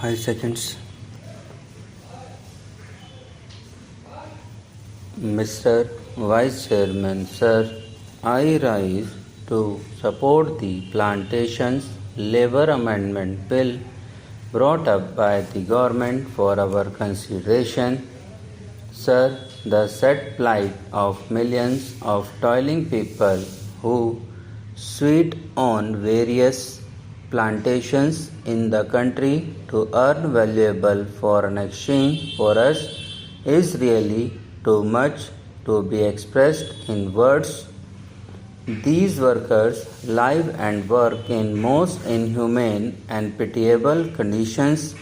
5 seconds. Mr. Vice Chairman, sir, I rise to support the Plantations Labour Amendment Bill brought up by the government for our consideration. Sir, the sad plight of millions of toiling people who sweat on various plantations in the country to earn valuable foreign exchange for us is really too much to be expressed in words. These workers live and work in most inhumane and pitiable conditions.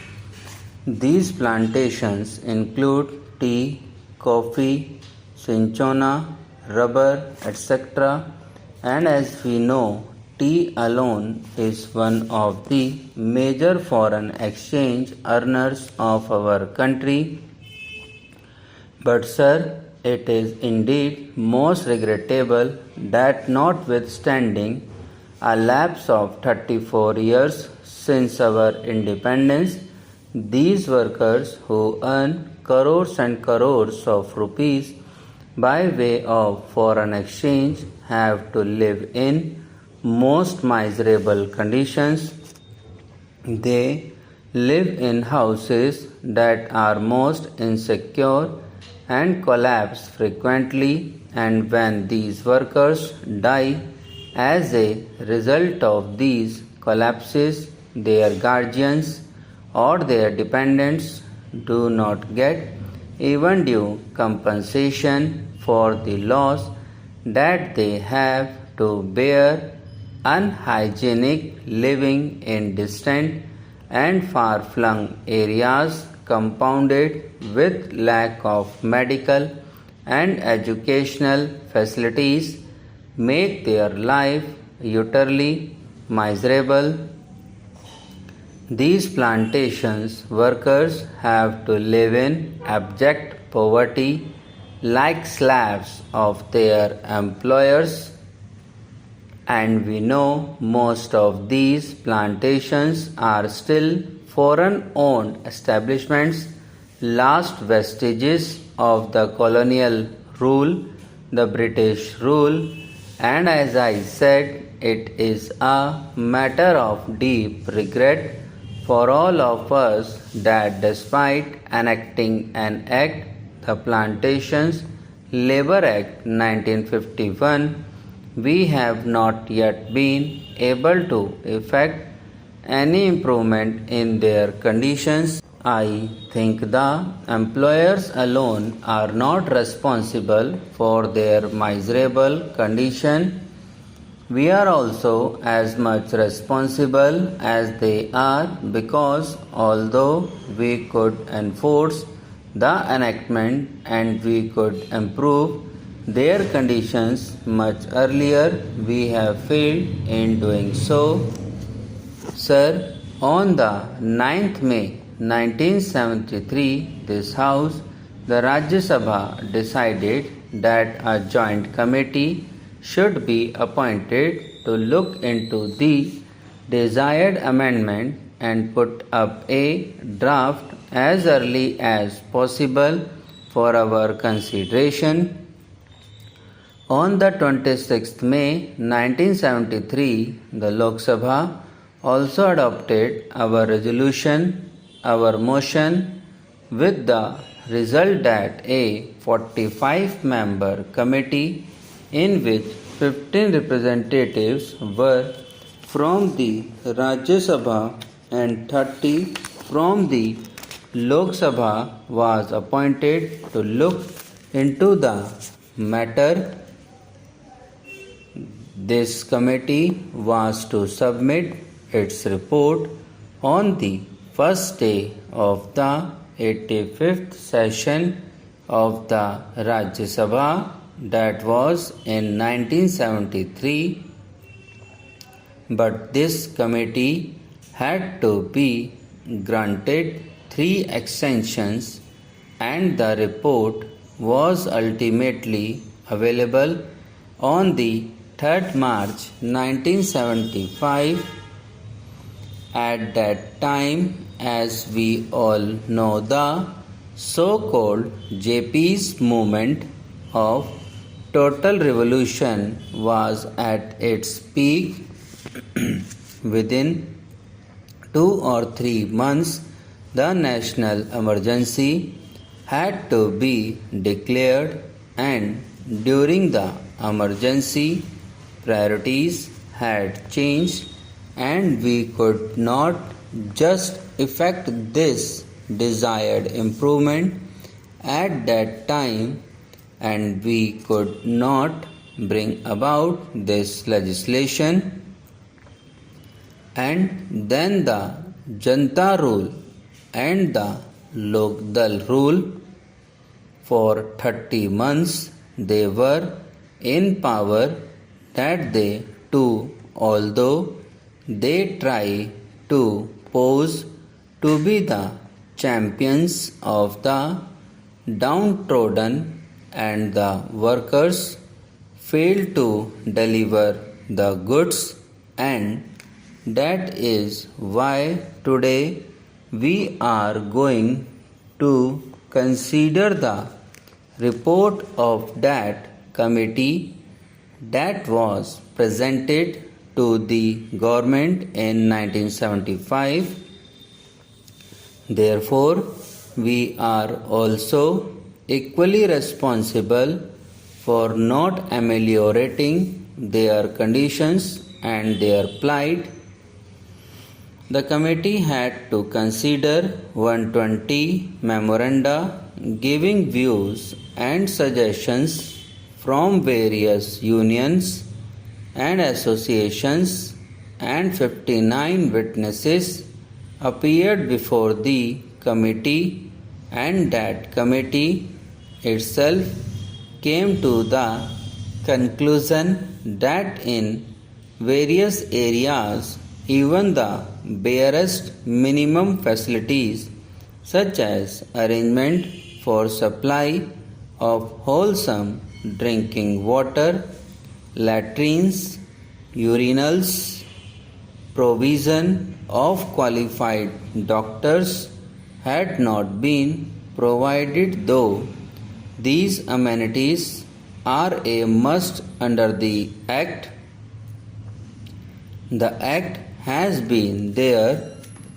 These plantations include tea, coffee, cinchona, rubber, etc. And as we know, tea alone is one of the major foreign exchange earners of our country. But sir, it is indeed most regrettable that notwithstanding a lapse of 34 years since our independence, these workers who earn crores and crores of rupees by way of foreign exchange have to live in most miserable conditions. They live in houses that are most insecure and collapse frequently, and when these workers die as a result of these collapses, their guardians or their dependents do not get even due compensation for the loss that they have to bear. Unhygienic living in distant and far-flung areas, compounded with lack of medical and educational facilities, make their life utterly miserable. These plantations workers have to live in abject poverty like slaves of their employers, and we know most of these plantations are still foreign owned establishments, last vestiges of the colonial rule, the British rule, and as I said, it is a matter of deep regret for all of us that despite enacting an act, the Plantations Labour Act 1951, we have not yet been able to effect any improvement in their conditions. I think the employers alone are not responsible for their miserable condition. We are also as much responsible as they are, because although we could enforce the enactment and we could improve their conditions much earlier, we have failed in doing so. Sir, on the 9th May 1973, this House, the Rajya Sabha, decided that a joint committee should be appointed to look into the desired amendment and put up a draft as early as possible for our consideration. On the 26th May 1973, the Lok Sabha also adopted our resolution, our motion, with the result that a 45-member committee in which 15 representatives were from the Rajya Sabha and 30 from the Lok Sabha was appointed to look into the matter. This committee was to submit its report on the first day of the 85th session of the Rajya Sabha, that was in 1973, but this committee had to be granted 3 extensions, and the report was ultimately available on the 3rd March 1975. at that time, as we all know, the so-called JP's movement of total revolution was at its peak. Within 2 or 3 months, the national emergency had to be declared, and during the emergency, priorities had changed, and we could not just effect this desired improvement at that time, and we could not bring about this legislation, and then the Janta rule and the Lokdal rule. For 30 months they were in power, that they too, although they try to pose to be the champions of the downtrodden and the workers, failed to deliver the goods, and that is why today we are going to consider the report of that committee that was presented to the government in 1975. Therefore, we are also equally responsible for not ameliorating their conditions and their plight. The committee had to consider 120 memoranda giving views and suggestions from various unions and associations, and 59 witnesses appeared before the committee, and that committee itself came to the conclusion that in various areas even the barest minimum facilities, such as arrangement for supply of wholesome drinking water, latrines, urinals, provision of qualified doctors, had not been provided, though these amenities are a must under the Act. The Act has been there,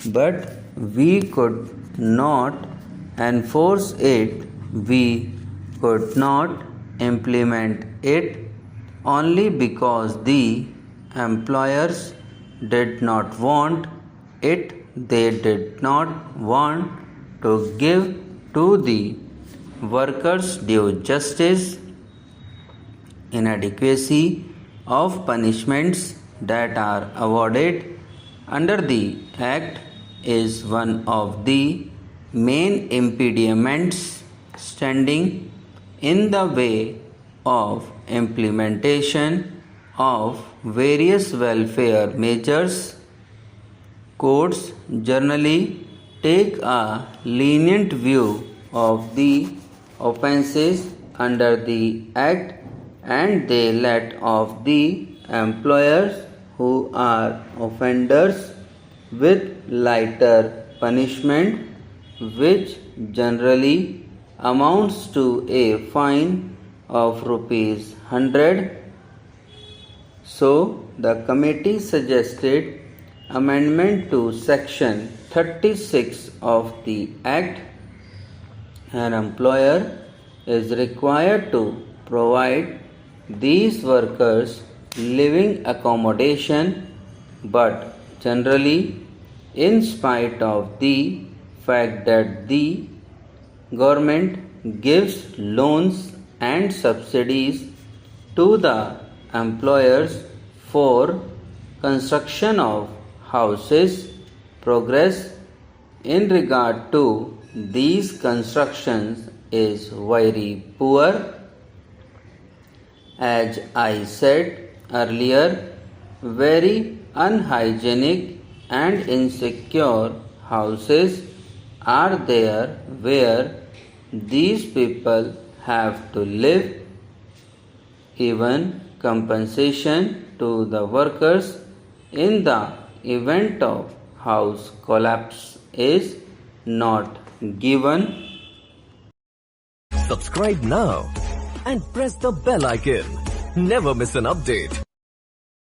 but we could not enforce it, we could not implement it, only because the employers did not want it. They did not want to give to the workers due justice. Inadequacy of punishments that are awarded under the Act is one of the main impediments standing in the way of implementation of various welfare measures. Courts generally take a lenient view of the offences under the Act, and they let off the employers who are offenders with lighter punishment, which generally amounts to a fine of rupees 100. So the committee suggested amendment to section 36 of the Act. An employer is required to provide these workers living accommodation, but generally, in spite of the fact that the government gives loans and subsidies to the employers for construction of houses, progress in regard to these constructions is very poor. As I said earlier, very unhygienic and insecure houses are there where these people have to live. Even compensation to the workers in the event of house collapse is not given. Subscribe now and press the bell icon. Never miss an update.